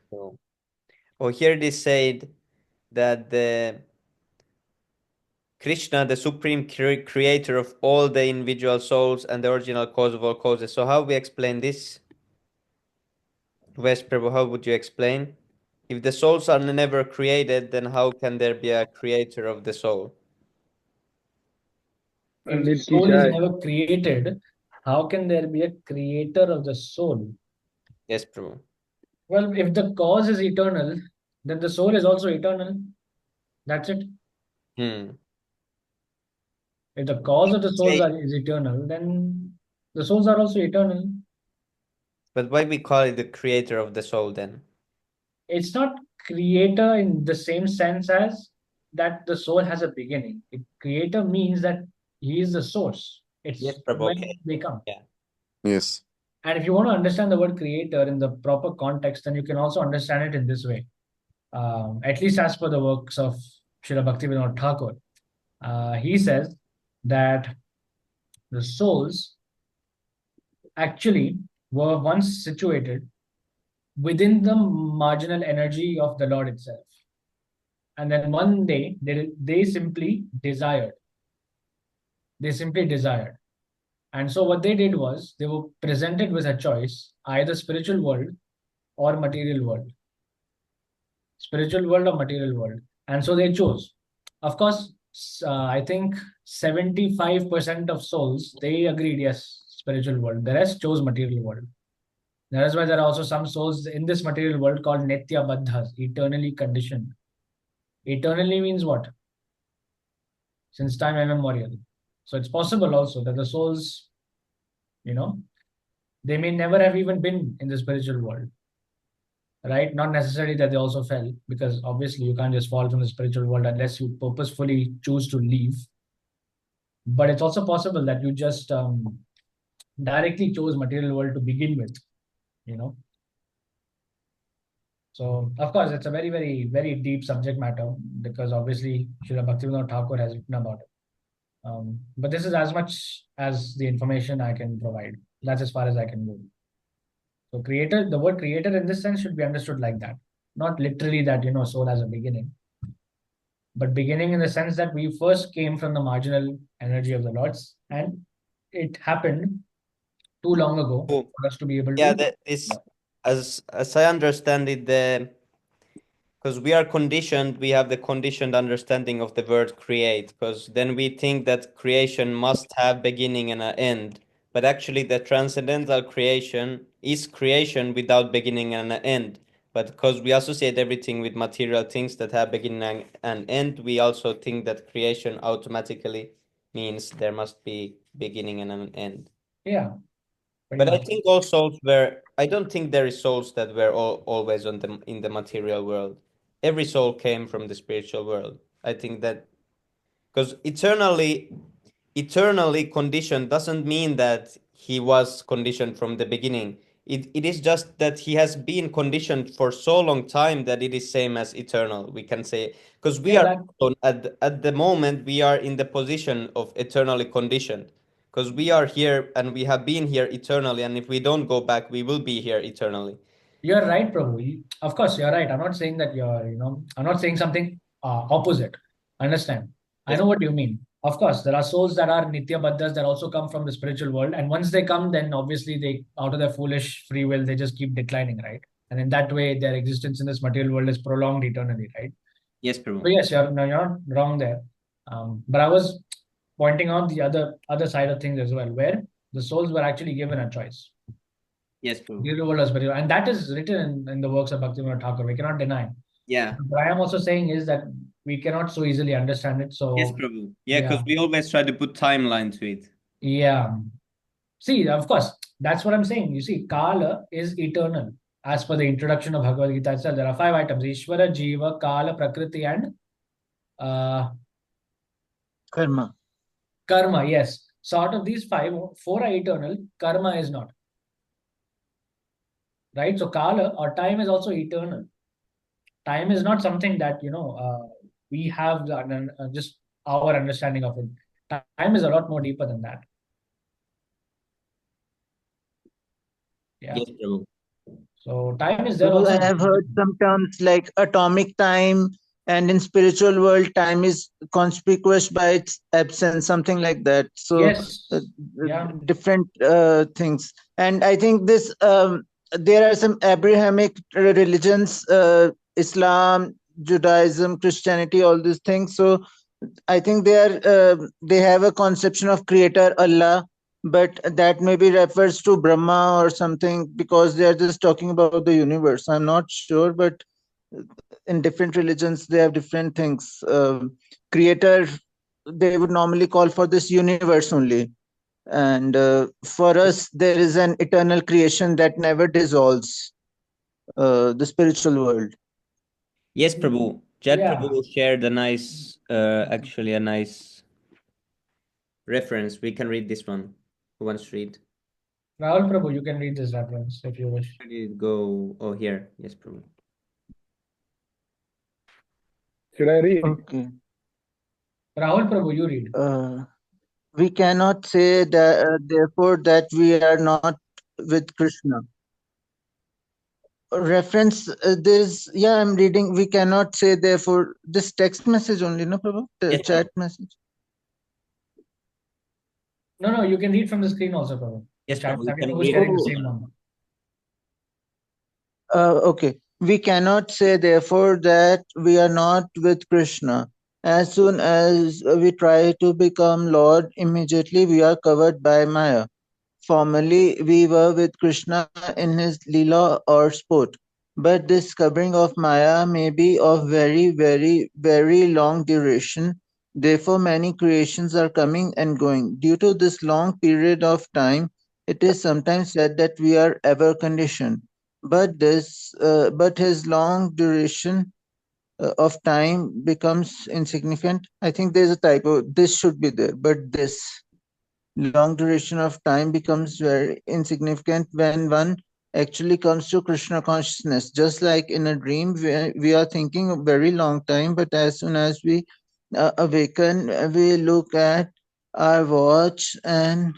So, here it is said that the Krishna, the supreme creator of all the individual souls and the original cause of all causes. So how we explain this? West Prabhu, how would you explain? If the souls are never created, then how can there be a creator of the soul? If the Pandit ki soul is jai. never created, how can there be a creator of the soul? Yes, Prabhu. Well, if the cause is eternal, then the soul is also eternal. That's it. Hmm. If the cause of the souls Say, is eternal, then the souls are also eternal. but why we call it the creator of the soul then? It's not creator in the same sense as that the soul has a beginning. Creator means that he is the source. Yes, It's Prabhu. when Okay. they come. Yeah. Yes. And if you want to understand the word creator in the proper context, then you can also understand it in this way. At least as per the works of Srila Bhaktivinoda Thakur. He says that the souls actually were once situated within the marginal energy of the Lord itself. And then one day they simply desired. They simply desired. And so what they did was they were presented with a choice, either spiritual world or material world. Spiritual world or material world. And so they chose. Of course, I think 75% of souls, they agreed, yes, spiritual world. The rest chose material world. That is why there are also some souls in this material world called Nitya Baddhas, eternally conditioned. Eternally means what? Since time immemorial. So it's possible also that the souls, you know, they may never have even been in the spiritual world. right? Not necessarily that they also fell, because obviously you can't just fall from the spiritual world unless you purposefully choose to leave. But it's also possible that you just directly chose material world to begin with, you know. So of course it's a very, very, very deep subject matter, because obviously Srila Bhaktivinoda Thakur has written about it. But this is as much as the information I can provide. That's as far as I can go. So creator, the word creator in this sense should be understood like that. Not literally that, soul has a beginning, but beginning in the sense that we first came from the marginal energy of the Lords, and it happened too long ago Oh, for us to be able yeah, to. that is, as I understand it, because we are conditioned, we have the conditioned understanding of the word create, because then we think that creation must have beginning and an end. But actually, the transcendental creation is creation without beginning and an end. But because we associate everything with material things that have beginning and end, we also think that creation automatically means there must be beginning and an end. Yeah, pretty But I much. think all souls were. I don't think there is souls that were always on the in the material world. Every soul came from the spiritual world. I think that because eternally conditioned doesn't mean that he was conditioned from the beginning. It is just that he has been conditioned for so long time that it is same as eternal. We can say because we Yeah, are that. at the moment we are in the position of eternally conditioned because we are here and we have been here eternally, and if we don't go back we will be here eternally. You're right, Prabhu. Of course, you're right. I'm not saying that I'm not saying something opposite. Understand? I Yes. know what you mean. Of course, there are souls that are Nitya Baddhas that also come from the spiritual world. And once they come, then obviously they, out of their foolish free will, they just keep declining, right? And in that way, their existence in this material world is prolonged eternally, right? Yes, So Prabhu. yes, no, you're not wrong there. But I was pointing out the other side of things as well, where the souls were actually given a choice. Yes, Prabhu. Beautiful was very, and that is written in the works of Bhaktivinoda Thakur. We cannot deny. Yeah. What I am also saying is that we cannot so easily understand it. Yes, So Prabhu. Yeah, yeah, because we always try to put timeline to it. yeah. See, of course, that's what I'm saying. You see, Kala is eternal. As per the introduction of Bhagavad Gita itself, there are 5 items: Ishvara, Jiva, Kala, Prakriti, and uh, Karma. Karma. Yes. So out of these five, 4 are eternal. Karma is not. Right. So Kala or time is also eternal. Time is not something that we have just our understanding of it. Time is a lot more deeper than that. Yeah. Yes, Prabhu. So time is there Prabhu, also. I have heard some terms like atomic time, and in spiritual world, time is conspicuous by its absence, something like that. So Yes. Yeah. different things. And I think this there are some Abrahamic religions, Islam, Judaism, Christianity, all these things. So I think they have a conception of creator Allah, but that maybe refers to Brahma or something because they are just talking about the universe. I'm not sure, but in different religions they have different things. Creator, they would normally call for this universe only, and for us there is an eternal creation that never dissolves. The spiritual world. Yes, Prabhu. Jet Yeah. Prabhu shared a nice, actually a nice reference. We can read this one. Who wants to read? Rahul Prabhu, you can read this reference if you wish. Where did it go? Oh, here. Yes, Prabhu. Should I read? Okay. Rahul Prabhu, you read. We cannot say that therefore that we are not with Krishna. Reference there's I'm reading. We cannot say therefore this text message only, no Prabhu? The Yes, chat Prabhu. message. No, you can read from the screen also, Prabhu. Yes, Chat, Prabhu. You can who's read sharing the it. same number. Okay. We cannot say therefore that we are not with Krishna. As soon as we try to become Lord, immediately we are covered by Maya. Formerly, we were with Krishna in his Leela or sport, but this covering of Maya may be of very, very, very long duration. Therefore, many creations are coming and going. Due to this long period of time, it is sometimes said that we are ever conditioned. but his long duration of time becomes insignificant. I think there's a typo. This should be there, but this long duration of time becomes very insignificant when one actually comes to Krishna consciousness. Just like in a dream, we are thinking a very long time, but as soon as we awaken, we look at our watch and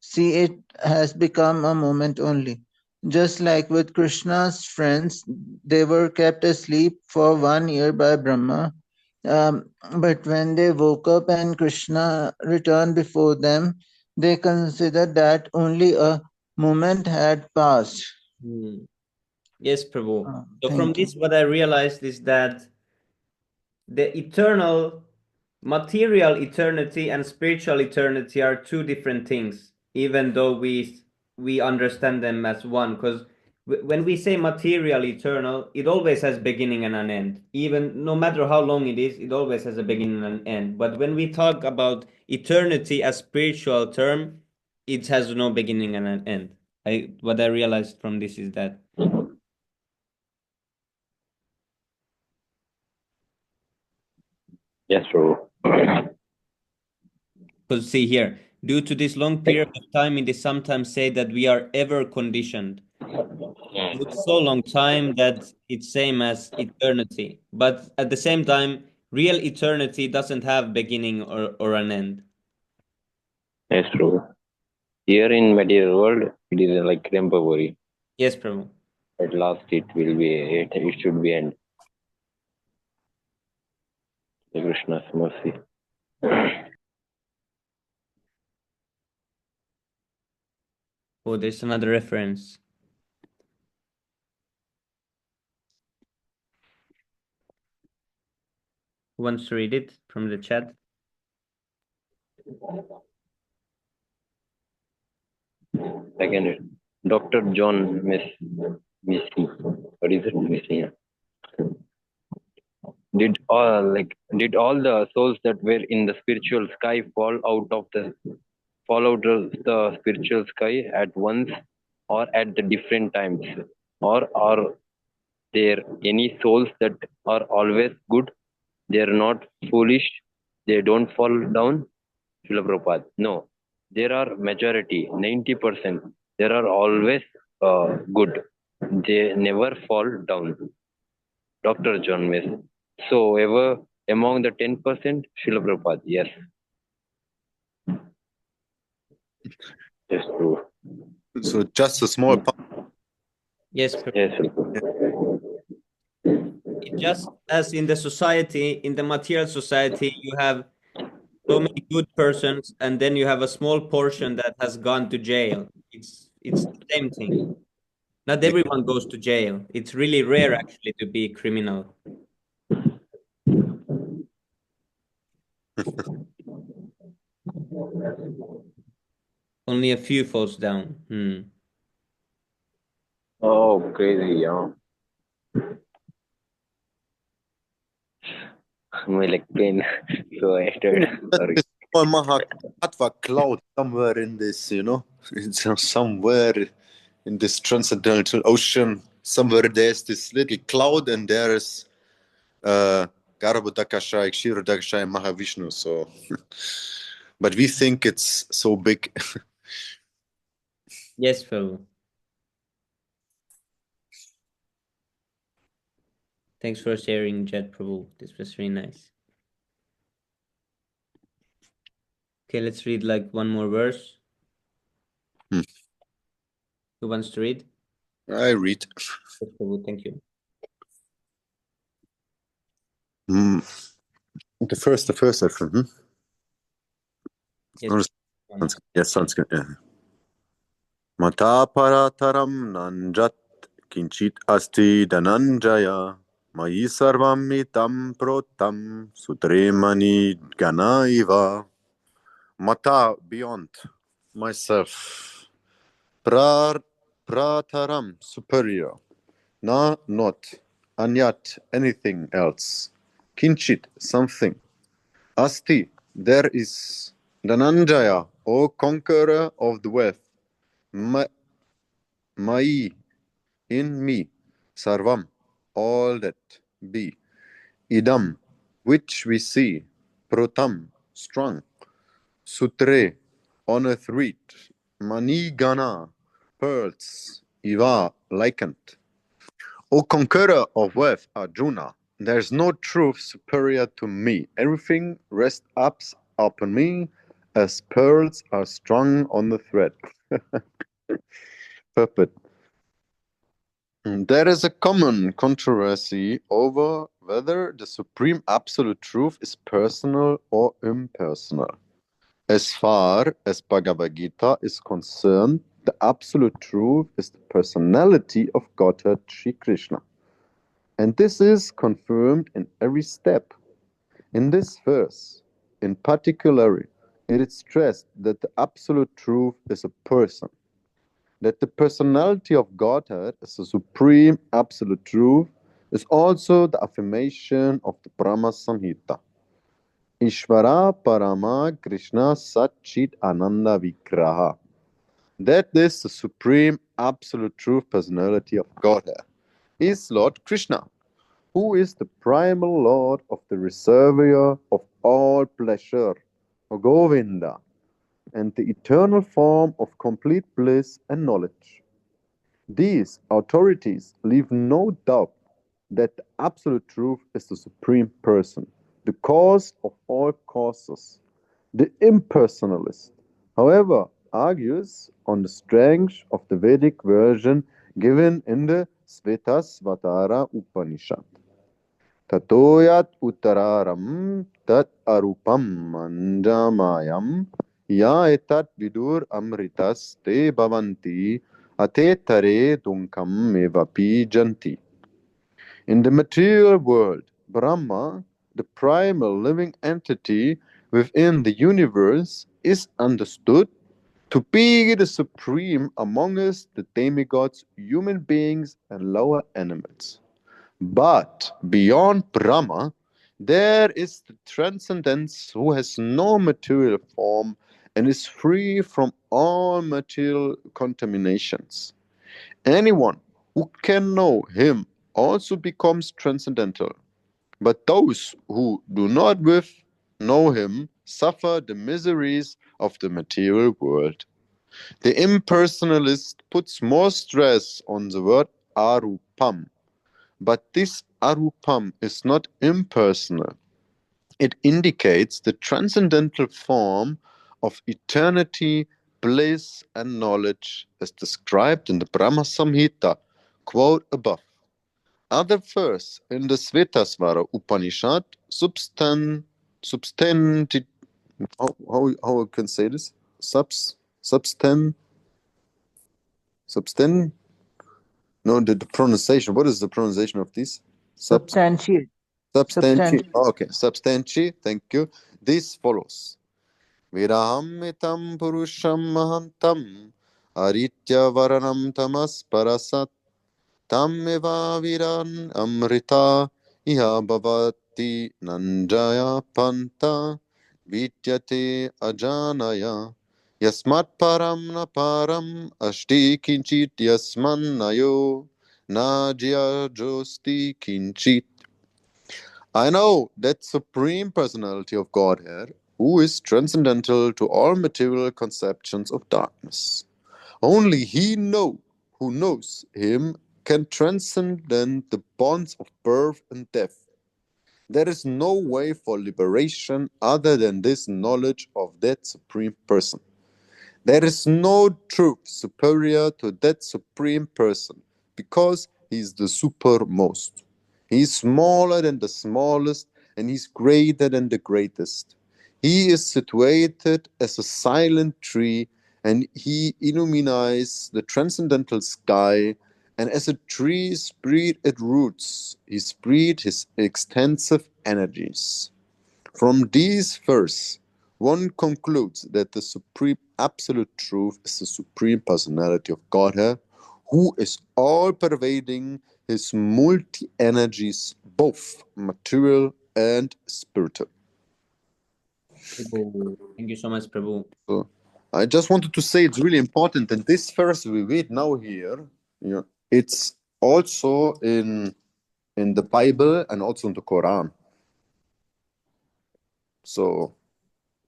see it has become a moment only. Just like with Krishna's friends, they were kept asleep for 1 year by Brahma. But when they woke up and Krishna returned before them, they considered that only a moment had passed. Yes, Prabhu. So from Thank you. this, what I realized is that the eternal, material eternity and spiritual eternity are two different things, even though we understand them as one. Because when we say material eternal, it always has beginning and an end. Even no matter how long it is, it always has a beginning and an end. But when we talk about eternity as spiritual term, it has no beginning and an end. What I realized from this is that. Yes, true. Because see here, due to this long period of time, it is sometimes said that we are ever conditioned. It's so long time that it's same as eternity. But at the same time, real eternity doesn't have beginning or an end. Yes, true. Here in material world, it is like temporary. Yes, Prabhu. At last, it should be end. Krishna's mercy. Oh, there's another reference. Who wants to read it from the chat? Second, Dr. John Missy. What is it, Missy? Did all the souls that were in the spiritual sky fall out of the spiritual sky at once or at the different times? Or are there any souls that are always good? They are not foolish. They don't fall down. Srila Prabhupada. No. There are majority, 90%. There are always good. They never fall down. Dr. John Miss. So ever among the 10%, Srila Prabhupada. Yes. Yes, true. So just a small part. Yes, Prabhu. Yes, Srila. Just as in the society, in the material society, you have so many good persons, and then you have a small portion that has gone to jail. It's the same thing. Not everyone goes to jail. It's really rare, actually, to be a criminal. Only a few falls down. Oh, crazy, yeah. My leg pain. So I started. Sorry. Small Mahatma cloud somewhere in this, it's somewhere in this transcendental ocean. Somewhere there's this little cloud, and there's Garbhodakashayi, Kshirodakashayi, Mahavishnu. So, but we think it's so big. Yes, Phil. Thanks for sharing, Jet Prabhu. This was very nice. Okay, let's read like one more verse. Who wants to read? I read. Yes, Prabhu, thank you. The first, I think. Yes, Yes, sounds good. Yeah. Mata parataram nanjat kinchit asti dananjaya mayi sarvam mitam protam sutremani ganaiva. Mata, beyond myself. Prataram, superior. Na, not. Anyat, anything else. Kinchit, something. Asti, there is. Dhananjaya, O conqueror of the wealth. Mai, in me, sarvam, all that be, idam, which we see, protam, strong, sutre, on a thread, manigana, pearls, iva, likened. O conqueror of wealth, Arjuna, there's no truth superior to me. Everything rests up upon me as pearls are strung on the thread. Puppet. There is a common controversy over whether the supreme absolute truth is personal or impersonal. As far as Bhagavad Gita is concerned, the absolute truth is the personality of Godhead Sri Krishna. And this is confirmed in every step. In this verse, in particular, it is stressed that the absolute truth is a person, that the personality of Godhead as the supreme absolute truth is also the affirmation of the Brahma Samhita. Ishvara Parama Krishna Satchit Ananda Vigraha. That is the supreme absolute truth personality of Godhead, is Lord Krishna, who is the primal Lord of the reservoir of all pleasure, Govinda, and the eternal form of complete bliss and knowledge. These authorities leave no doubt that the absolute truth is the supreme person, the cause of all causes. The impersonalist, however, argues on the strength of the Vedic version given in the Svetasvatara Upanishad. Tatoyat uttararam tat arupam manjamayam ya etat vidur amritas te bhavanti atetare dunkam mevapi janti. In the material world, Brahma, the primal living entity within the universe, is understood to be the supreme amongst the demigods, human beings, and lower animals. But beyond Brahma, there is the transcendence who has no material form and is free from all material contaminations. Anyone who can know him also becomes transcendental. But those who do not know him suffer the miseries of the material world. The impersonalist puts more stress on the word arupam. But this arupam is not impersonal. It indicates the transcendental form of eternity, bliss, and knowledge as described in the Brahma Samhita, quote above. Other verse in the Svetasvara Upanishad, how I can say this? No, the pronunciation. What is the pronunciation of this? Substantiate. Substantiate. Okay, substantiate. Thank you. This follows. Virahamitam purusham mahantam aritya varanam tamas parasat tam eva viran amrita iha bhavati nanjaya panta vidyate ajanaya yasmat param na param ashti kinchit yasman nayo najya josti kinchit. I know that supreme personality of Godhead, who is transcendental to all material conceptions of darkness. Only he who knows him can transcend the bonds of birth and death. There is no way for liberation other than this knowledge of that supreme person. There is no truth superior to that supreme person, because he is the supermost. He is smaller than the smallest, and he is greater than the greatest. He is situated as a silent tree, and he illumines the transcendental sky, and as a tree spread its roots, he spread his extensive energies. From these verses, one concludes that the supreme absolute truth is the supreme personality of Godhead, who is all-pervading his multi-energies, both material and spiritual. Thank you so much, Prabhu. So, I just wanted to say it's really important that this verse we read now here, it's also in the Bible and also in the Quran. So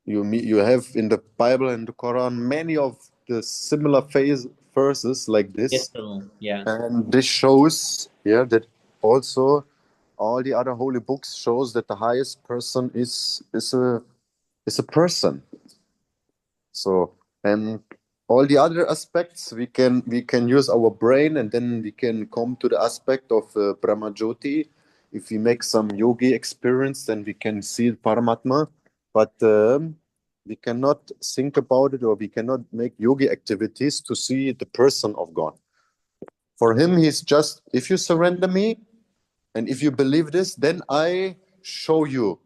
you have in the Bible and the Quran many of the similar verses like this. Yes, Prabhu. Yeah. And this shows, that also all the other holy books shows that the highest person is a person. So, and all the other aspects we can use our brain, and then we can come to the aspect of Brahma Jyoti. If we make some yogi experience, then we can see Paramatma. But we cannot think about it, or we cannot make yogi activities to see the person of God. For him, he's just, if you surrender me, and if you believe this, then I show you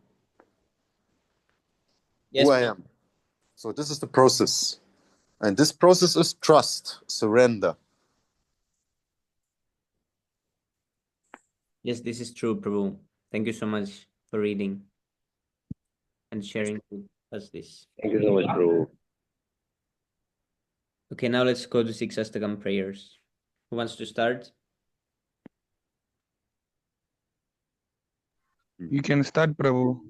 Yes, who I am. So this is the process. And this process is trust, surrender. Yes, this is true, Prabhu. Thank you so much for reading and sharing with us this. Thank you so much, bro. Okay, now let's go to six Astakam prayers. Who wants to start? You can start, Prabhu.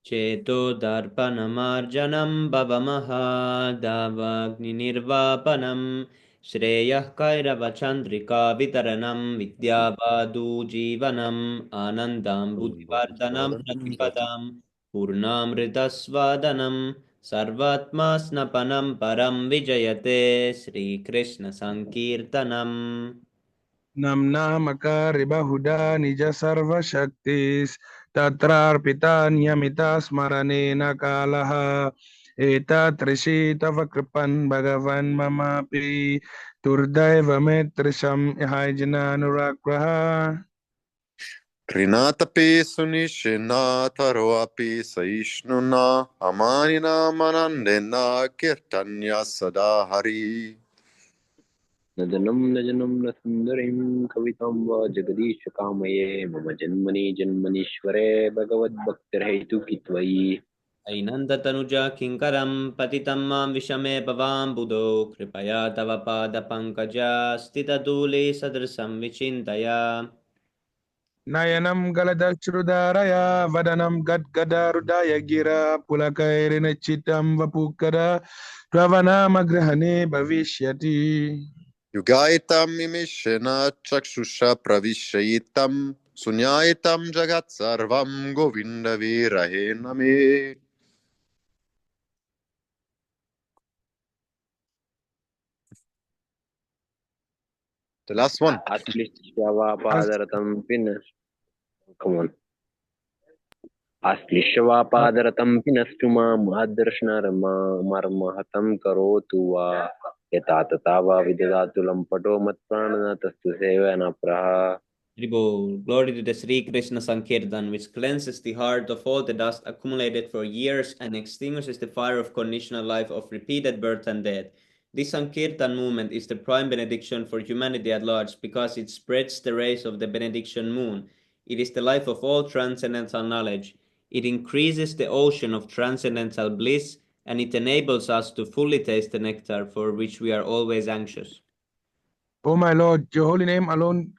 Cheto darpanamarjanam bhavamaha davagninirvapanam Shreyah Kairavachandrika Vitaranam Vidyavadu Jivanam Anandam Buddhivardhanam Pratipadam Purnamritasvadanam Sarvatma Snapanam Param Vijayate Sri Krishna Sankirtanam. Namnamakariba Huda Nija Sarva Shaktis Tatrarpita Niyamita Smaranena Kalaha Eta Trishitava Kripan Bhagavan Mamapi Turdaiva Metrisham Hajnanurakraha. Trinatapi sunishinataroapi saishnuna amanina manandena kirtanya sadahari. नदनं नजनं न सुन्दरीं कवितां वा जगदीश कामये मम जन्मनि जन्मनीश्वरे भगवद्भक्तिर्हेतुकी त्वयि ऐनन्दतनुजा किङ्करं पतितं मां विषमे भवाम्बुधौ कृपया तव पादपङ्कजा स्थितधूले सदृशं विचिन्तया Nayanam Galadachrudaraya Vadanam Gadgadarudaya Gira Pulakairina Chitam Vapukada Dvavanamagrahane Bhavishyati. Yugaitam imishena chakshusha pravishayitam sunyaitam jagat sarvam govinda virahe name. The last one. आश्लिष्यवापादरतं पिन come on आश्लिष्यवापादरतं पिनस्तु माम् आदर्शनमर्महतं करोतु वा यथा तथा वा विददातु लम्पटो मत्प्राणनाथस्तु सेवनप्रः. Tribhu, glory to the Sri Krishna Sankirtan, which cleanses the heart of all the dust accumulated for years and extinguishes the fire of conditional life of repeated birth and death. This Sankirtan movement is the prime benediction for humanity at large because it spreads the rays of the benediction moon. It is the life of all transcendental knowledge. It increases the ocean of transcendental bliss, and it enables us to fully taste the nectar for which we are always anxious. O my Lord, your holy name alone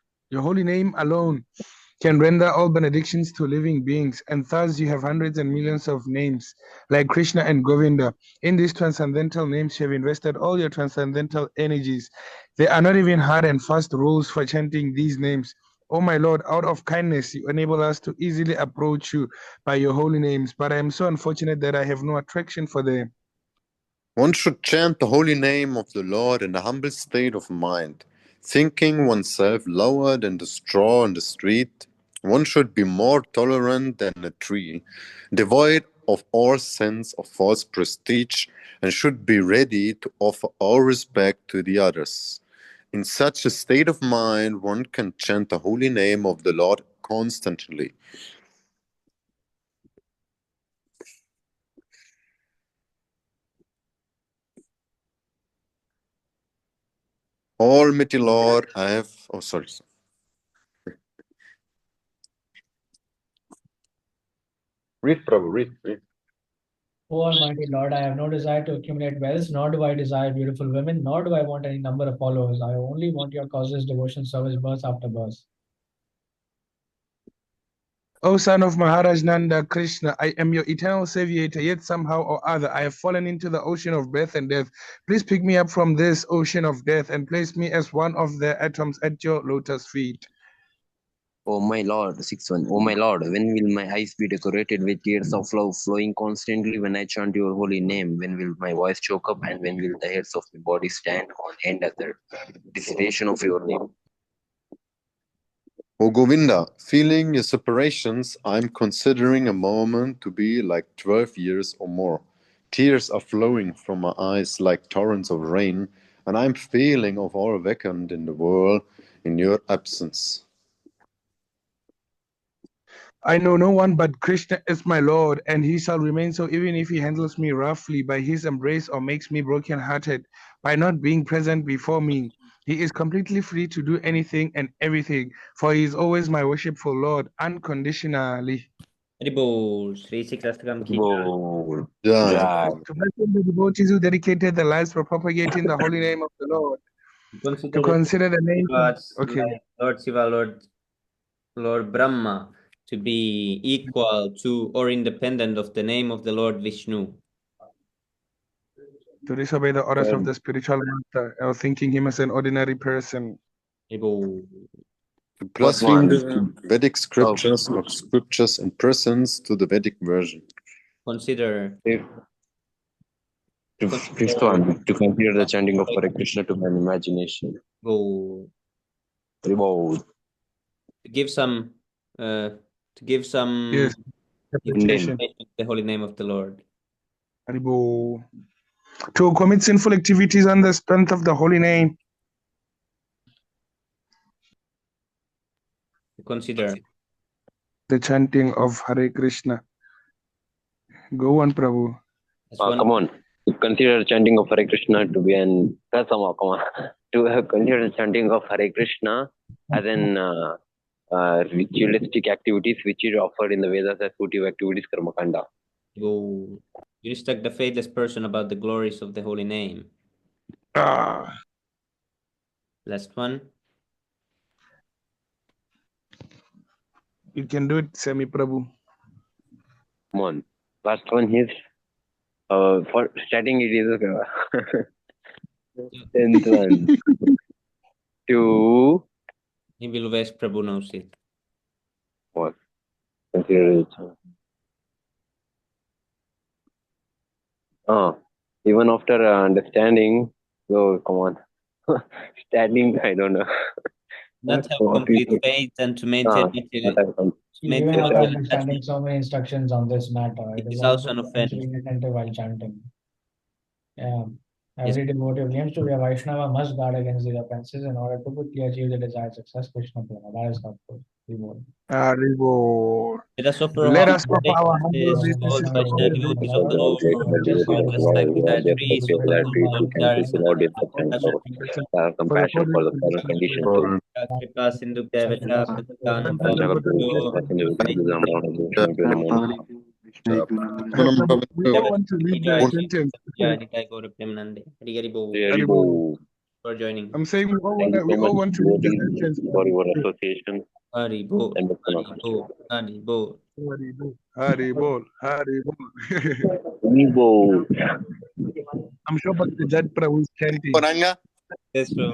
can render all benedictions to living beings, and thus you have hundreds and millions of names, like Krishna and Govinda. In these transcendental names, you have invested all your transcendental energies. There are not even hard and fast rules for chanting these names. O my Lord, out of kindness, you enable us to easily approach you by your holy names, but I am so unfortunate that I have no attraction for them. One should chant the holy name of the Lord in a humble state of mind, thinking oneself lower than the straw on the street. One should be more tolerant than a tree, devoid of all sense of false prestige, and should be ready to offer all respect to the others. In such a state of mind, one can chant the holy name of the Lord constantly. Almighty Lord, I have... Oh, sorry. Read, Prabhu, read. O Almighty Lord, I have no desire to accumulate wealth, nor do I desire beautiful women, nor do I want any number of followers. I only want your causes, devotion, service, birth after birth. O son of Maharaj Nanda Krishna, I am your eternal savior, yet somehow or other I have fallen into the ocean of birth and death. Please pick me up from this ocean of death and place me as one of the atoms at your lotus feet. O my Lord, 6-1. O my Lord, when will my eyes be decorated with tears of love flowing constantly when I chant your holy name? When will my voice choke up, and when will the hairs of my body stand on end at the recitation of your name? O Govinda, feeling your separations, I'm considering a moment to be like 12 years or more. Tears are flowing from my eyes like torrents of rain, and I'm feeling of all vacant in the world in your absence. I know no one but Krishna is my Lord, and he shall remain so even if he handles me roughly by his embrace or makes me broken-hearted by not being present before me. He is completely free to do anything and everything, for he is always my worshipful Lord, unconditionally. Haribol, Sri Siklastakam ki Whoa. Jai. Jai. To bless the devotees who dedicated their lives for propagating the holy name of the Lord. To consider the name. gods Okay. like Lord Shiva, Lord Brahma to be equal to or independent of the name of the Lord Vishnu. To disobey the orders of the spiritual master, or thinking him as an ordinary person. Haribol. To blaspheme one? the Vedic scriptures or scriptures in presence to the Vedic version. Consider. Fifth one, to consider the chanting of Hare Krishna to my imagination. Go. Whoa. To give some Yes. information of the holy name of the Lord. Haribo. To commit sinful activities on the strength of the holy name. Consider. The chanting of Hare Krishna. Go on, Prabhu. Come on. To consider chanting of Hare Krishna to be an come on. To consider the chanting of Hare Krishna as an ritualistic activities which is offered in the Vedas as votive activities karmakanda. Go. You instruct the faithless person about the glories of the holy name. Last one. You can do it, Semi Prabhu. Come on. Last one is for starting it is 10th one. To He will West Prabhu knows it. what? Consider it. Even after understanding, so come on. Standing, I don't know. Not have complete faith and to maintain material. Even after understanding so many instructions on this matter, it is also an offense. inattentive while chanting. Yeah. Every devotee who claims to be a Vaishnava must guard against these offenses in order to quickly achieve the desired success. Krishna Prema. That is not good. Haribo. Let us offer our humble all Vaishnava devotees of the Lord, just like the trees of the Lord, compassion for the current condition. Kripa Sindhu Devata Patakanam We all want to read the sentence. For joining. I'm saying we all want to read the sentence. For your association. Haribo. And Haribo. Haribo. Haribo. Haribo. Haribo. I'm sure Bhakti Jat Prabhu is chanting. That's true.